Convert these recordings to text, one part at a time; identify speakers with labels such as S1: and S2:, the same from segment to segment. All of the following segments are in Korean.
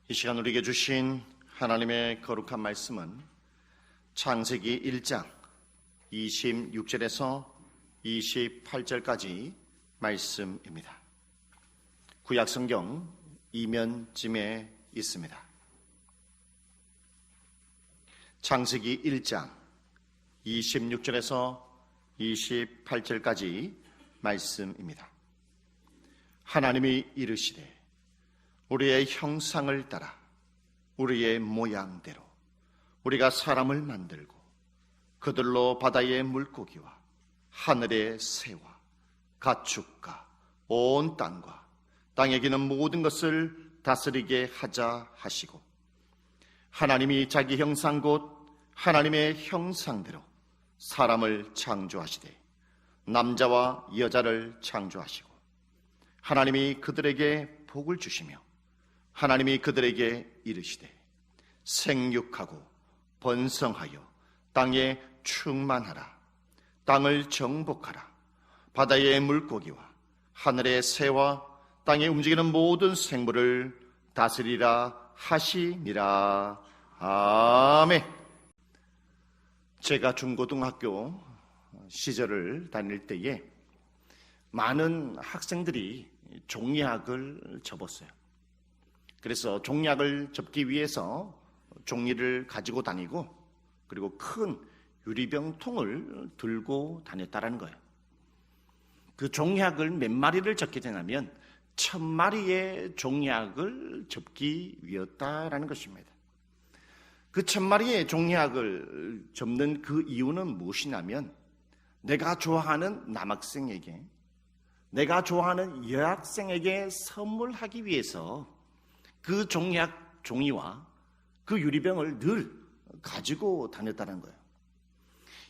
S1: 이 시간 우리에게 주신 하나님의 거룩한 말씀은 창세기 1장 26절에서 28절까지 말씀입니다. 구약성경 이면쯤에 있습니다. 창세기 1장 26절에서 28절까지 말씀입니다. 하나님이 이르시되 우리의 형상을 따라 우리의 모양대로 우리가 사람을 만들고 그들로 바다의 물고기와 하늘의 새와 가축과 온 땅과 땅에 기는 모든 것을 다스리게 하자 하시고, 하나님이 자기 형상 곧 하나님의 형상대로 사람을 창조하시되 남자와 여자를 창조하시고, 하나님이 그들에게 복을 주시며 하나님이 그들에게 이르시되 생육하고 번성하여 땅에 충만하라. 땅을 정복하라. 바다의 물고기와 하늘의 새와 땅에 움직이는 모든 생물을 다스리라 하시니라. 아멘. 제가 중고등학교 시절을 다닐 때에 많은 학생들이 종이학을 접었어요. 그래서 종이학을 접기 위해서 종이를 가지고 다니고, 그리고 큰 유리병통을 들고 다녔다라는 거예요. 그 종이학을 몇 마리를 접게 되냐면 1000마리의 종이학을 접기 위했다라는 것입니다. 그 1000마리의 종이학을 접는 그 이유는 무엇이냐면, 내가 좋아하는 남학생에게, 내가 좋아하는 여학생에게 선물하기 위해서 그 종이학 종이와 그 유리병을 늘 가지고 다녔다는 거예요.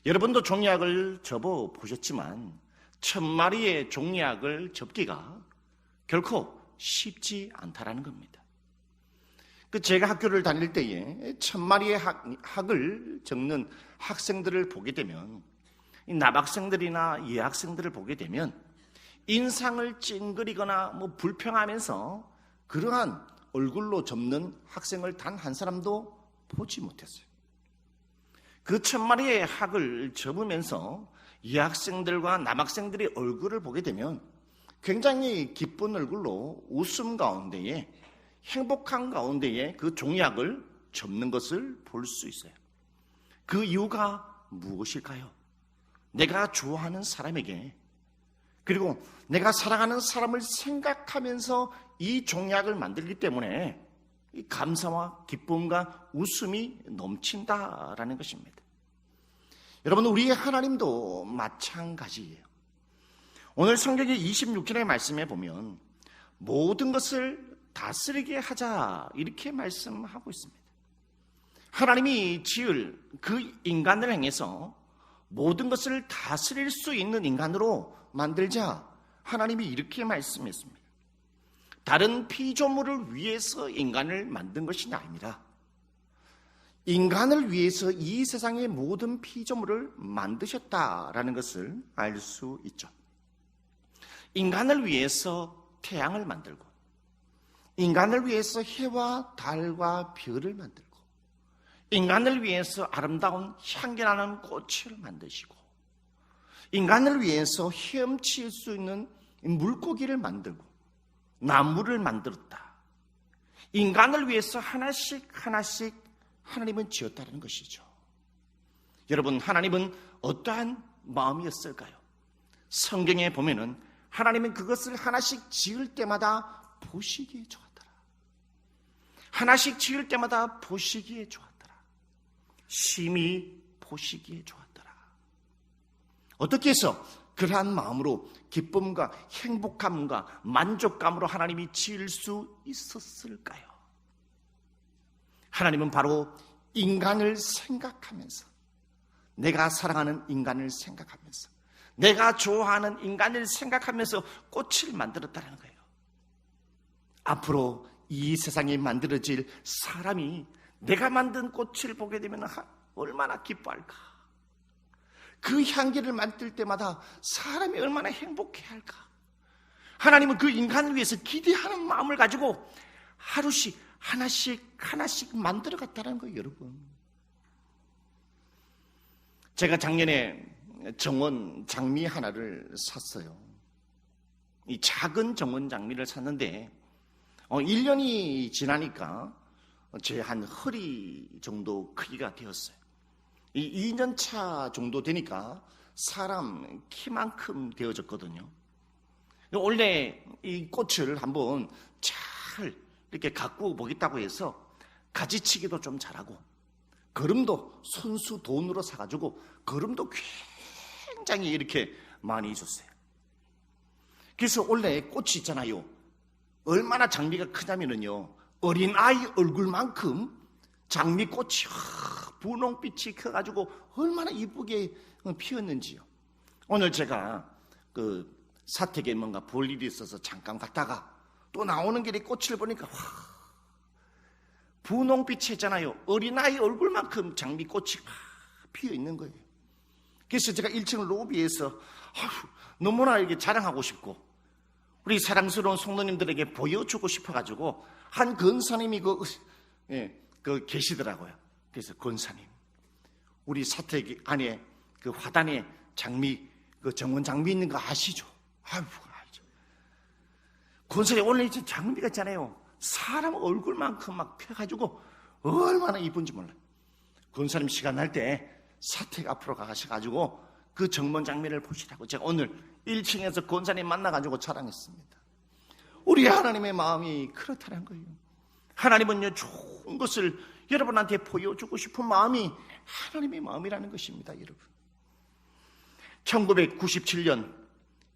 S1: 여러분도 종이학을 접어 보셨지만 1000마리의 종이학을 접기가 결코 쉽지 않다라는 겁니다. 제가 학교를 다닐 때에 1000마리의 학을 접는 학생들을 보게 되면, 남학생들이나 여학생들을 보게 되면 인상을 찡그리거나 불평하면서 그러한 얼굴로 접는 학생을 단 한 사람도 보지 못했어요. 그 1000마리의 학을 접으면서 여학생들과 남학생들의 얼굴을 보게 되면 굉장히 기쁜 얼굴로 웃음 가운데에, 행복한 가운데에 그 종이학을 접는 것을 볼 수 있어요. 그 이유가 무엇일까요? 내가 좋아하는 사람에게, 그리고 내가 사랑하는 사람을 생각하면서 이 종이학을 만들기 때문에 이 감사와 기쁨과 웃음이 넘친다라는 것입니다. 여러분, 우리의 하나님도 마찬가지예요. 오늘 성경의 26절의 말씀에 보면 모든 것을 다스리게 하자 이렇게 말씀하고 있습니다. 하나님이 지을 그 인간을 향해서 모든 것을 다스릴 수 있는 인간으로 만들자, 하나님이 이렇게 말씀했습니다. 다른 피조물을 위해서 인간을 만든 것이 아니라 인간을 위해서 이 세상의 모든 피조물을 만드셨다라는 것을 알 수 있죠. 인간을 위해서 태양을 만들고, 인간을 위해서 해와 달과 별을 만들고, 인간을 위해서 아름다운 향기나는 꽃을 만드시고, 인간을 위해서 헤엄칠 수 있는 물고기를 만들고 나무를 만들었다. 인간을 위해서 하나씩 하나씩 하나님은 지었다는 것이죠. 여러분, 하나님은 어떠한 마음이었을까요? 성경에 보면은 하나님은 그것을 하나씩 지을 때마다 보시기에 좋았더라. 하나씩 지을 때마다 보시기에 좋았더라. 심히 보시기에 좋았더라. 어떻게 해서 그러한 마음으로 기쁨과 행복함과 만족감으로 하나님이 지을 수 있었을까요? 하나님은 바로 인간을 생각하면서, 내가 사랑하는 인간을 생각하면서, 내가 좋아하는 인간을 생각하면서 꽃을 만들었다는 거예요. 앞으로 이 세상에 만들어질 사람이 내가 만든 꽃을 보게 되면 얼마나 기뻐할까? 그 향기를 맡을 때마다 사람이 얼마나 행복해할까? 하나님은 그 인간을 위해서 기대하는 마음을 가지고 하루씩 하나씩 하나씩 만들어 갔다는 거예요, 여러분. 제가 작년에 정원 장미 하나를 샀어요. 이 작은 정원 장미를 샀는데 1년이 지나니까 제 한 허리 정도 크기가 되었어요. 이 2년 차 정도 되니까 사람 키만큼 되어졌거든요. 원래 이 꽃을 한번 잘 이렇게 가꾸어 보겠다고 해서 가지치기도 좀 잘하고 거름도 손수 돈으로 사가지고 거름도 굉장히 이렇게 많이 줬어요. 그래서 원래 꽃이 있잖아요. 얼마나 장미가 크냐면요, 어린아이 얼굴만큼 장미꽃이 분홍빛이 커가지고 얼마나 이쁘게 피었는지요. 오늘 제가 그 사택에 뭔가 볼 일이 있어서 잠깐 갔다가 또 나오는 길에 꽃을 보니까 분홍빛이잖아요. 어린아이 얼굴만큼 장미꽃이 피어 있는 거예요. 그래서 제가 1층 로비에서 너무나 이렇게 자랑하고 싶고 우리 사랑스러운 성도님들에게 보여주고 싶어가지고 한 권사님이 그 계시더라고요. 그래서 권사님, 우리 사택 안에 그 화단에 장미, 그 정원 장미 있는 거 아시죠? 알죠. 권사님, 오늘 이제 장미가 있잖아요. 사람 얼굴만큼 막 펴가지고 얼마나 이쁜지 몰라요. 권사님 시간 날 때 사택 앞으로 가셔가지고 그 정원 장미를 보시라고 제가 오늘 1층에서 권사님 만나가지고 자랑했습니다. 우리 하나님의 마음이 그렇다는 거예요. 하나님은요, 좋은 것을 여러분한테 보여주고 싶은 마음이 하나님의 마음이라는 것입니다, 여러분. 1997년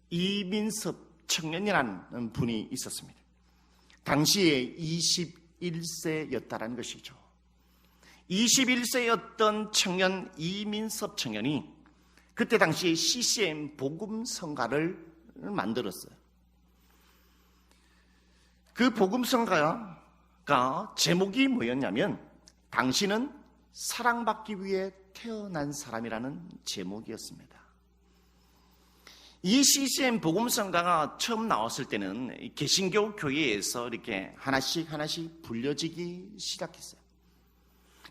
S1: 이민섭 청년이라는 분이 있었습니다. 당시에 21세였다는 것이죠. 21세였던 청년 이민섭 청년이 그때 당시에 CCM 복음성가를 만들었어요. 그 복음성가가 제목이 뭐였냐면 당신은 사랑받기 위해 태어난 사람이라는 제목이었습니다. 이 CCM 복음성가가 처음 나왔을 때는 개신교 교회에서 이렇게 하나씩 불려지기 시작했어요.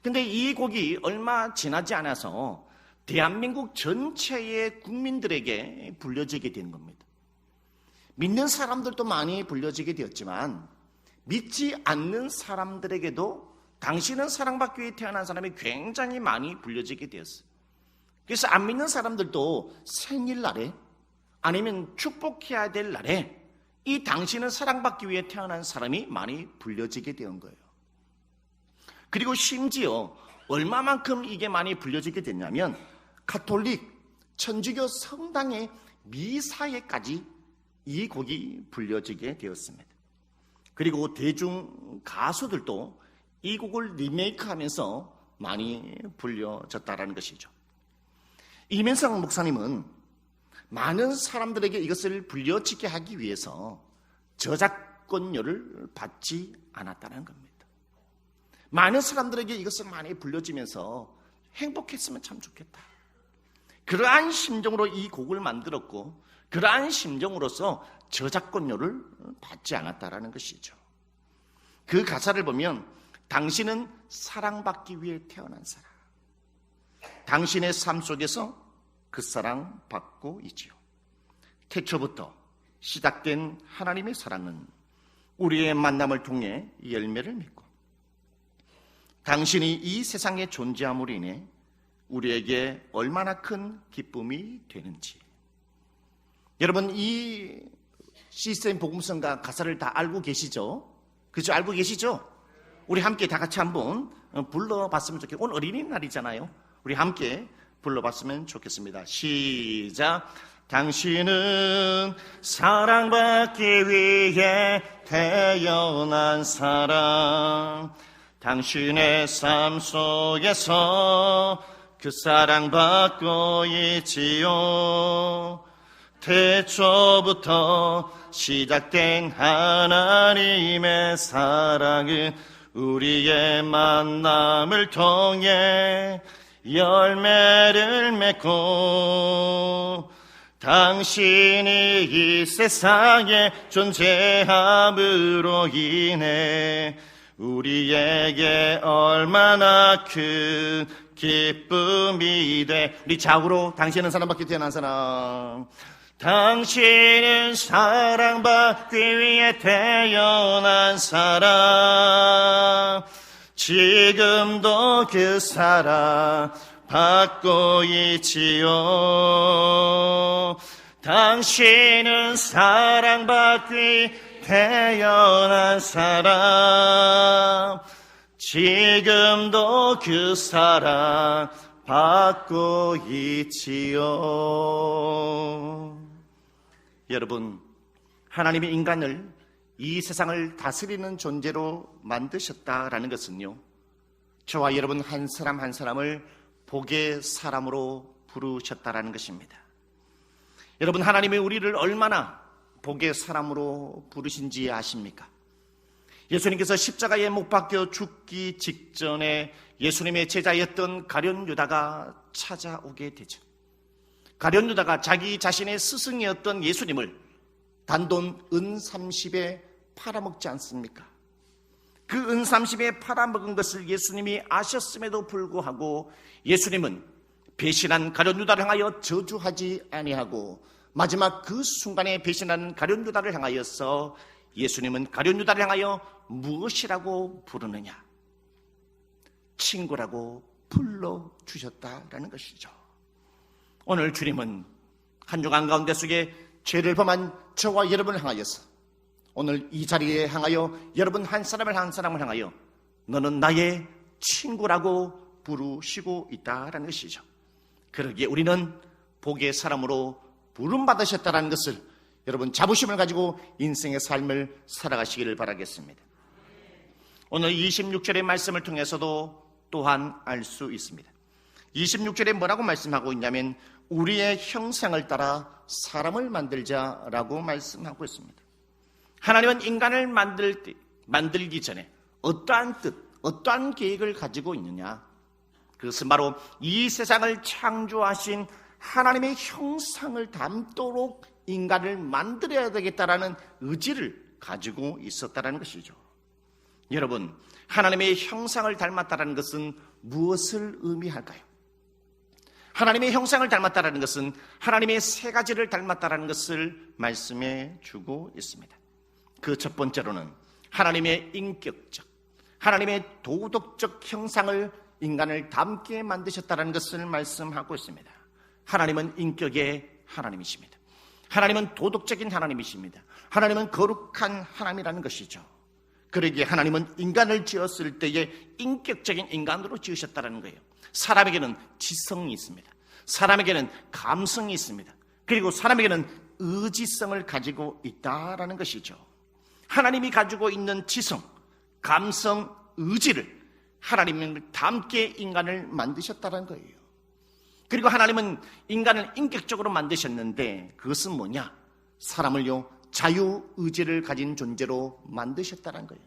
S1: 근데 이 곡이 얼마 지나지 않아서 대한민국 전체의 국민들에게 불려지게 된 겁니다. 믿는 사람들도 많이 불려지게 되었지만 믿지 않는 사람들에게도 당신은 사랑받기 위해 태어난 사람이 굉장히 많이 불려지게 되었어요. 그래서 안 믿는 사람들도 생일날에 아니면 축복해야 될 날에 이 당신은 사랑받기 위해 태어난 사람이 많이 불려지게 된 거예요. 그리고 심지어 얼마만큼 이게 많이 불려지게 됐냐면 가톨릭 천주교 성당의 미사에까지 이 곡이 불려지게 되었습니다. 그리고 대중 가수들도 이 곡을 리메이크하면서 많이 불려졌다는 것이죠. 이민석 목사님은 많은 사람들에게 이것을 불려지게 하기 위해서 저작권료를 받지 않았다는 겁니다. 많은 사람들에게 이것을 많이 불려지면서 행복했으면 참 좋겠다. 그러한 심정으로 이 곡을 만들었고 그러한 심정으로서 저작권료를 받지 않았다라는 것이죠. 그 가사를 보면 당신은 사랑받기 위해 태어난 사람, 당신의 삶 속에서 그 사랑 받고 있지요. 태초부터 시작된 하나님의 사랑은 우리의 만남을 통해 열매를 맺고 당신이 이 세상에 존재함으로 인해 우리에게 얼마나 큰 기쁨이 되는지. 여러분, 이 CCM 복음성가 가사를 다 알고 계시죠? 그죠? 알고 계시죠? 우리 함께 다 같이 한번 불러봤으면 좋겠어요. 오늘 어린이날이잖아요. 우리 함께 불러봤으면 좋겠습니다. 시작. 당신은 사랑받기 위해 태어난 사람, 당신의 삶 속에서 그 사랑받고 있지요. 태초부터 시작된 하나님의 사랑은 우리의 만남을 통해 열매를 맺고 당신이 이 세상에 존재함으로 인해 우리에게 얼마나 큰 기쁨이 돼. 우리 좌우로 당신은 사랑받기 태어난 사람. 당신은 사랑받기 위해 태어난 사람. 지금도 그 사랑 받고 있지요. 당신은 사랑받기 태어난 사람. 지금도 그 사랑 받고 있지요. 여러분, 하나님이 인간을 이 세상을 다스리는 존재로 만드셨다라는 것은요, 저와 여러분 한 사람 한 사람을 복의 사람으로 부르셨다라는 것입니다. 여러분, 하나님이 우리를 얼마나 복의 사람으로 부르신지 아십니까? 예수님께서 십자가에 못 박혀 죽기 직전에 예수님의 제자였던 가룟 유다가 찾아오게 되죠. 가룟 유다가 자기 자신의 스승이었던 예수님을 단돈 은 30에 팔아먹지 않습니까? 그 은 30에 팔아먹은 것을 예수님이 아셨음에도 불구하고 예수님은 배신한 가룟 유다를 향하여 저주하지 아니하고 마지막 그 순간에 배신한 가룟 유다를 향하여서 예수님은 가룟 유다를 향하여 무엇이라고 부르느냐? 친구라고 불러주셨다라는 것이죠. 오늘 주님은 한 주간 가운데 속에 죄를 범한 저와 여러분을 향하여서 오늘 이 자리에 향하여 여러분 한 사람을 한 사람을 향하여 너는 나의 친구라고 부르시고 있다라는 것이죠. 그러기에 우리는 복의 사람으로 부름받으셨다는 것을 여러분 자부심을 가지고 인생의 삶을 살아가시기를 바라겠습니다. 오늘 26절의 말씀을 통해서도 또한 알 수 있습니다. 26절에 뭐라고 말씀하고 있냐면 우리의 형상을 따라 사람을 만들자라고 말씀하고 있습니다. 하나님은 인간을 만들기 전에 어떠한 뜻, 어떠한 계획을 가지고 있느냐? 그것은 바로 이 세상을 창조하신 하나님의 형상을 담도록 인간을 만들어야 되겠다라는 의지를 가지고 있었다라는 것이죠. 여러분, 하나님의 형상을 닮았다라는 것은 무엇을 의미할까요? 하나님의 형상을 닮았다라는 것은 하나님의 세 가지를 닮았다라는 것을 말씀해 주고 있습니다. 그 첫 번째로는 하나님의 인격적, 하나님의 도덕적 형상을 인간을 닮게 만드셨다는 것을 말씀하고 있습니다. 하나님은 인격의 하나님이십니다. 하나님은 도덕적인 하나님이십니다. 하나님은 거룩한 하나님이라는 것이죠. 그러기에 하나님은 인간을 지었을 때에 인격적인 인간으로 지으셨다는 거예요. 사람에게는 지성이 있습니다. 사람에게는 감성이 있습니다. 그리고 사람에게는 의지성을 가지고 있다라는 것이죠. 하나님이 가지고 있는 지성, 감성, 의지를 하나님을 닮게 인간을 만드셨다는 거예요. 그리고 하나님은 인간을 인격적으로 만드셨는데 그것은 뭐냐? 사람을요 자유의지를 가진 존재로 만드셨다는 거예요.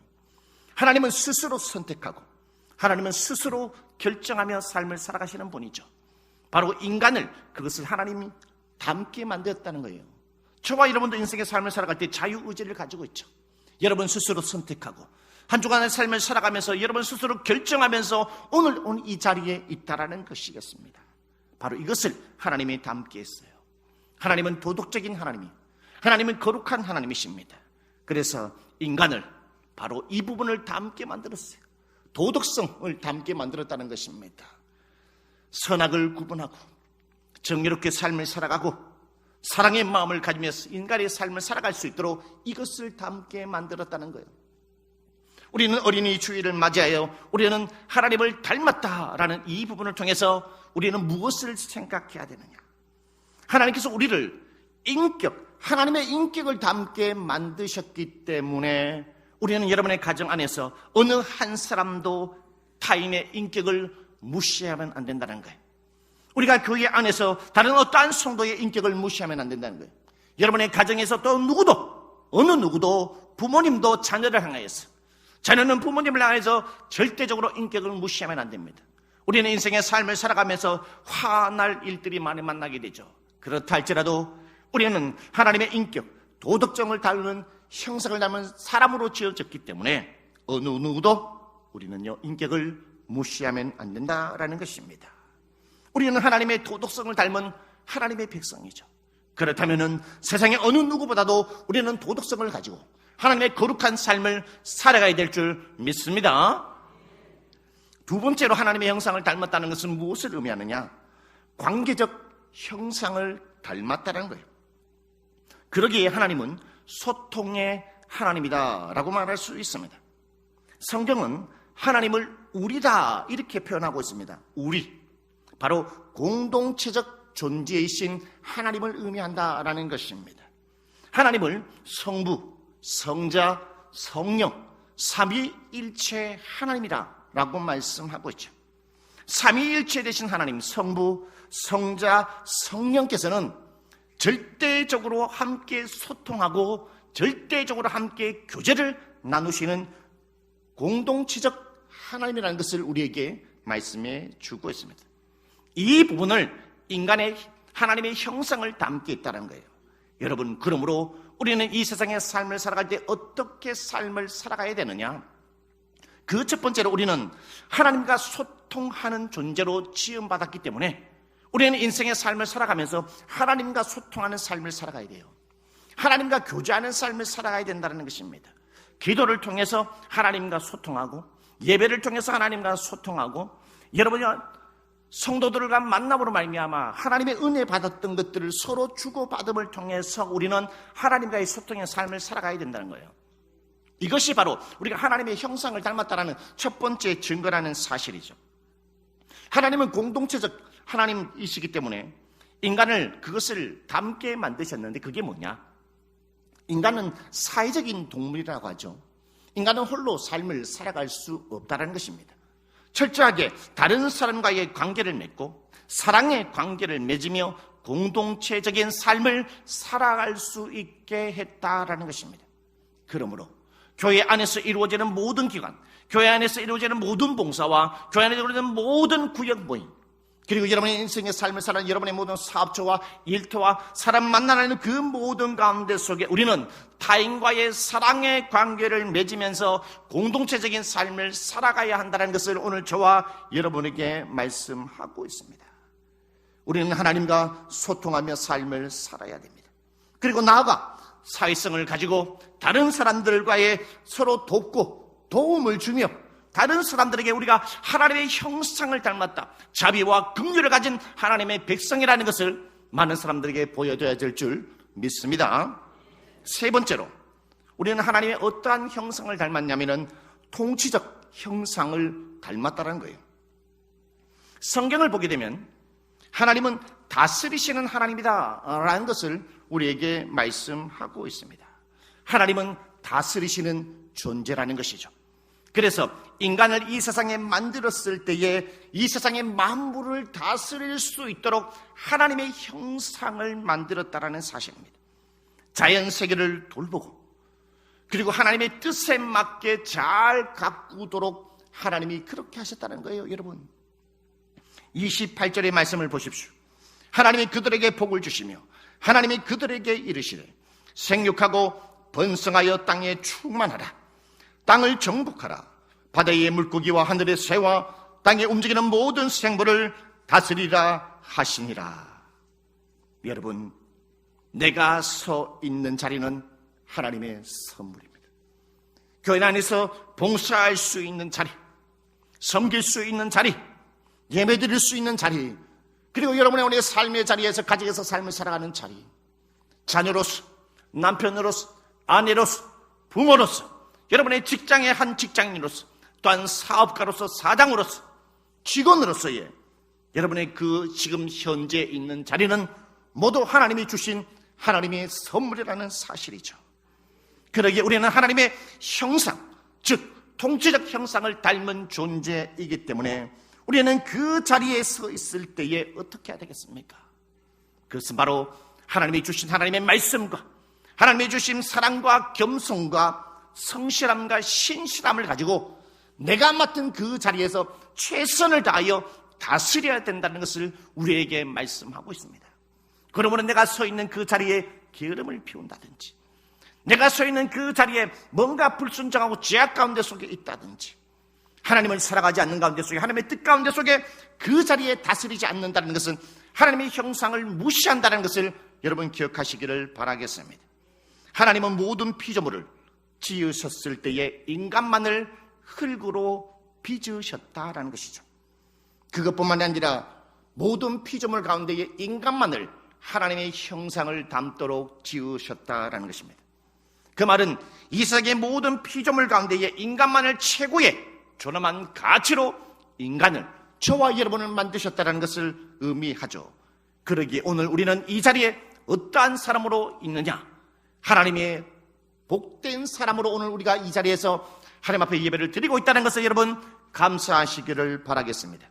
S1: 하나님은 스스로 선택하고 하나님은 스스로 결정하며 삶을 살아가시는 분이죠. 바로 인간을 그것을 하나님이 닮게 만들었다는 거예요. 저와 여러분도 인생의 삶을 살아갈 때 자유의지를 가지고 있죠. 여러분 스스로 선택하고 한 주간의 삶을 살아가면서 여러분 스스로 결정하면서 오늘 이 자리에 있다라는 것이겠습니다. 바로 이것을 하나님이 담게 했어요. 하나님은 도덕적인 하나님이, 하나님은 거룩한 하나님이십니다. 그래서 인간을 바로 이 부분을 담게 만들었어요. 도덕성을 담게 만들었다는 것입니다. 선악을 구분하고 정의롭게 삶을 살아가고 사랑의 마음을 가지면서 인간의 삶을 살아갈 수 있도록 이것을 담게 만들었다는 거예요. 우리는 어린이 주일을 맞이하여 우리는 하나님을 닮았다라는 이 부분을 통해서 우리는 무엇을 생각해야 되느냐? 하나님께서 우리를 인격, 하나님의 인격을 담게 만드셨기 때문에 우리는 여러분의 가정 안에서 어느 한 사람도 타인의 인격을 무시하면 안 된다는 거예요. 우리가 교회 안에서 다른 어떠한 성도의 인격을 무시하면 안 된다는 거예요. 여러분의 가정에서 또 누구도, 어느 누구도 부모님도 자녀를 향하여서, 자녀는 부모님을 향해서 절대적으로 인격을 무시하면 안 됩니다. 우리는 인생의 삶을 살아가면서 화날 일들이 많이 만나게 되죠. 그렇다 할지라도 우리는 하나님의 인격, 도덕성을 닮은 형상을 닮은 사람으로 지어졌기 때문에 어느 누구도 우리는요 인격을 무시하면 안 된다라는 것입니다. 우리는 하나님의 도덕성을 닮은 하나님의 백성이죠. 그렇다면 세상의 어느 누구보다도 우리는 도덕성을 가지고 하나님의 거룩한 삶을 살아가야 될 줄 믿습니다. 두 번째로 하나님의 형상을 닮았다는 것은 무엇을 의미하느냐? 관계적 형상을 닮았다는 거예요. 그러기에 하나님은 소통의 하나님이다라고 말할 수 있습니다. 성경은 하나님을 우리다 이렇게 표현하고 있습니다. 우리, 바로 공동체적 존재이신 하나님을 의미한다라는 것입니다. 하나님을 성부, 성자, 성령, 삼위일체 하나님이라고 말씀하고 있죠. 삼위일체 되신 하나님, 성부, 성자, 성령께서는 절대적으로 함께 소통하고 절대적으로 함께 교제를 나누시는 공동체적 하나님이라는 것을 우리에게 말씀해 주고 있습니다. 이 부분을 인간의 하나님의 형상을 담게 있다는 거예요. 여러분, 그러므로 우리는 이 세상의 삶을 살아갈 때 어떻게 삶을 살아가야 되느냐? 그 첫 번째로 우리는 하나님과 소통하는 존재로 지음받았기 때문에 우리는 인생의 삶을 살아가면서 하나님과 소통하는 삶을 살아가야 돼요. 하나님과 교제하는 삶을 살아가야 된다는 것입니다. 기도를 통해서 하나님과 소통하고 예배를 통해서 하나님과 소통하고 여러분이 성도들과 만남으로 말미암아 하나님의 은혜 받았던 것들을 서로 주고받음을 통해서 우리는 하나님과의 소통의 삶을 살아가야 된다는 거예요. 이것이 바로 우리가 하나님의 형상을 닮았다는 첫 번째 증거라는 사실이죠. 하나님은 공동체적 하나님이시기 때문에 인간을 그것을 닮게 만드셨는데 그게 뭐냐? 인간은 사회적인 동물이라고 하죠. 인간은 홀로 삶을 살아갈 수 없다는 것입니다. 철저하게 다른 사람과의 관계를 맺고 사랑의 관계를 맺으며 공동체적인 삶을 살아갈 수 있게 했다라는 것입니다. 그러므로 교회 안에서 이루어지는 모든 기관, 교회 안에서 이루어지는 모든 봉사와 교회 안에서 이루어지는 모든 구역 모임, 그리고 여러분의 인생의 삶을 살아가는 여러분의 모든 사업처와 일터와 사람 만나는 그 모든 가운데 속에 우리는 타인과의 사랑의 관계를 맺으면서 공동체적인 삶을 살아가야 한다는 것을 오늘 저와 여러분에게 말씀하고 있습니다. 우리는 하나님과 소통하며 삶을 살아야 됩니다. 그리고 나아가 사회성을 가지고 다른 사람들과의 서로 돕고 도움을 주며 다른 사람들에게 우리가 하나님의 형상을 닮았다, 자비와 긍휼을 가진 하나님의 백성이라는 것을 많은 사람들에게 보여줘야 될 줄 믿습니다. 세 번째로 우리는 하나님의 어떠한 형상을 닮았냐면 통치적 형상을 닮았다는 거예요. 성경을 보게 되면 하나님은 다스리시는 하나님이다 라는 것을 우리에게 말씀하고 있습니다. 하나님은 다스리시는 존재라는 것이죠. 그래서 인간을 이 세상에 만들었을 때에 이 세상의 만물을 다스릴 수 있도록 하나님의 형상을 만들었다라는 사실입니다. 자연 세계를 돌보고 그리고 하나님의 뜻에 맞게 잘 가꾸도록 하나님이 그렇게 하셨다는 거예요. 여러분, 28절의 말씀을 보십시오. 하나님이 그들에게 복을 주시며 하나님이 그들에게 이르시되 생육하고 번성하여 땅에 충만하라. 땅을 정복하라. 바다의 물고기와 하늘의 새와 땅에 움직이는 모든 생물을 다스리라 하시니라. 여러분, 내가 서 있는 자리는 하나님의 선물입니다. 교회 안에서 봉사할 수 있는 자리, 섬길 수 있는 자리, 예배드릴 수 있는 자리, 그리고 여러분의 오늘 삶의 자리에서 가정에서 삶을 살아가는 자리, 자녀로서, 남편으로서, 아내로서, 부모로서, 여러분의 직장의 한 직장인으로서, 또한 사업가로서, 사장으로서, 직원으로서의 여러분의 그 지금 현재 있는 자리는 모두 하나님이 주신 하나님의 선물이라는 사실이죠. 그러기에 우리는 하나님의 형상, 즉 통치적 형상을 닮은 존재이기 때문에 우리는 그 자리에 서 있을 때에 어떻게 해야 되겠습니까? 그것은 바로 하나님이 주신 하나님의 말씀과 하나님이 주신 사랑과 겸손과 성실함과 신실함을 가지고 내가 맡은 그 자리에서 최선을 다하여 다스려야 된다는 것을 우리에게 말씀하고 있습니다. 그러므로 내가 서 있는 그 자리에 게으름을 피운다든지 내가 서 있는 그 자리에 뭔가 불순종하고 죄악 가운데 속에 있다든지, 하나님을 살아가지 않는 가운데 속에, 하나님의 뜻 가운데 속에 그 자리에 다스리지 않는다는 것은 하나님의 형상을 무시한다는 것을 여러분 기억하시기를 바라겠습니다. 하나님은 모든 피조물을 지으셨을 때에 인간만을 흙으로 빚으셨다라는 것이죠. 그것뿐만 아니라 모든 피조물 가운데에 인간만을 하나님의 형상을 담도록 지으셨다라는 것입니다. 그 말은 이 세상의 모든 피조물 가운데에 인간만을 최고의 존엄한 가치로 인간을, 저와 여러분을 만드셨다는 것을 의미하죠. 그러기에 오늘 우리는 이 자리에 어떠한 사람으로 있느냐? 하나님의 복된 사람으로 오늘 우리가 이 자리에서 하나님 앞에 예배를 드리고 있다는 것을 여러분 감사하시기를 바라겠습니다.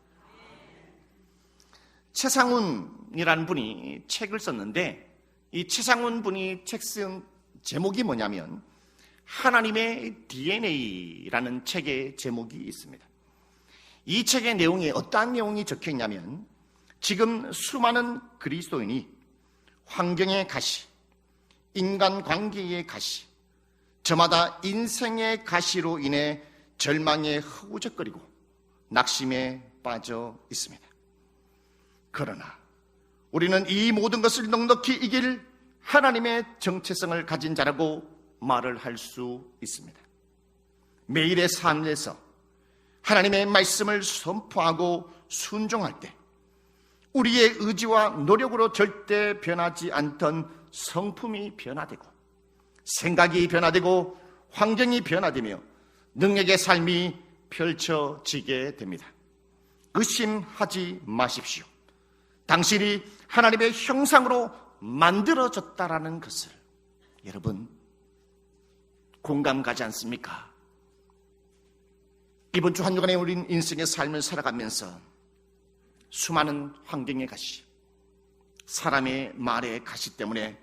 S1: 최상훈이라는 분이 책을 썼는데, 이 최상훈 분이 책 쓴 제목이 뭐냐면 하나님의 DNA라는 책의 제목이 있습니다. 이 책의 내용에 어떠한 내용이 적혀 있냐면, 지금 수많은 그리스도인이 환경의 가시, 인간관계의 가시, 저마다 인생의 가시로 인해 절망에 허우적거리고 낙심에 빠져 있습니다. 그러나 우리는 이 모든 것을 넉넉히 이길 하나님의 정체성을 가진 자라고 말을 할 수 있습니다. 매일의 삶에서 하나님의 말씀을 선포하고 순종할 때 우리의 의지와 노력으로 절대 변하지 않던 성품이 변화되고, 생각이 변화되고, 환경이 변화되며 능력의 삶이 펼쳐지게 됩니다. 의심하지 마십시오. 당신이 하나님의 형상으로 만들어졌다라는 것을 여러분 공감 가지 않습니까? 이번 주 한 주간에 우린 인생의 삶을 살아가면서 수많은 환경의 가시, 사람의 말의 가시 때문에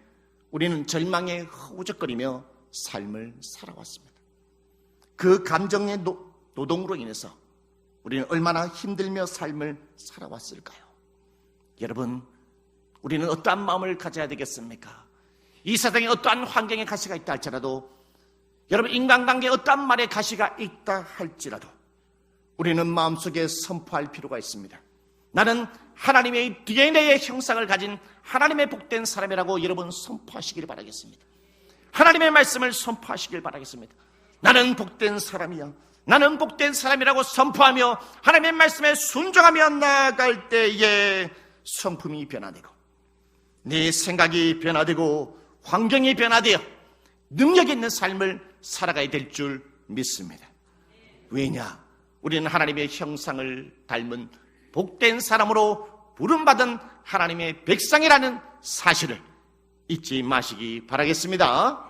S1: 우리는 절망에 허우적거리며 삶을 살아왔습니다. 그 감정의 노동으로 인해서 우리는 얼마나 힘들며 삶을 살아왔을까요? 여러분, 우리는 어떠한 마음을 가져야 되겠습니까? 이 세상에 어떠한 환경의 가시가 있다 할지라도, 여러분 인간관계에 어떠한 말의 가시가 있다 할지라도 우리는 마음속에 선포할 필요가 있습니다. 나는 하나님의 DNA의 형상을 가진 하나님의 복된 사람이라고 여러분 선포하시길 바라겠습니다. 하나님의 말씀을 선포하시길 바라겠습니다. 나는 복된 사람이야, 나는 복된 사람이라고 선포하며 하나님의 말씀에 순종하며 나아갈 때에 성품이 변화되고, 내 생각이 변화되고, 환경이 변화되어 능력 있는 삶을 살아가야 될 줄 믿습니다. 왜냐? 우리는 하나님의 형상을 닮은 복된 사람으로 부름받은 하나님의 백성이라는 사실을 잊지 마시기 바라겠습니다.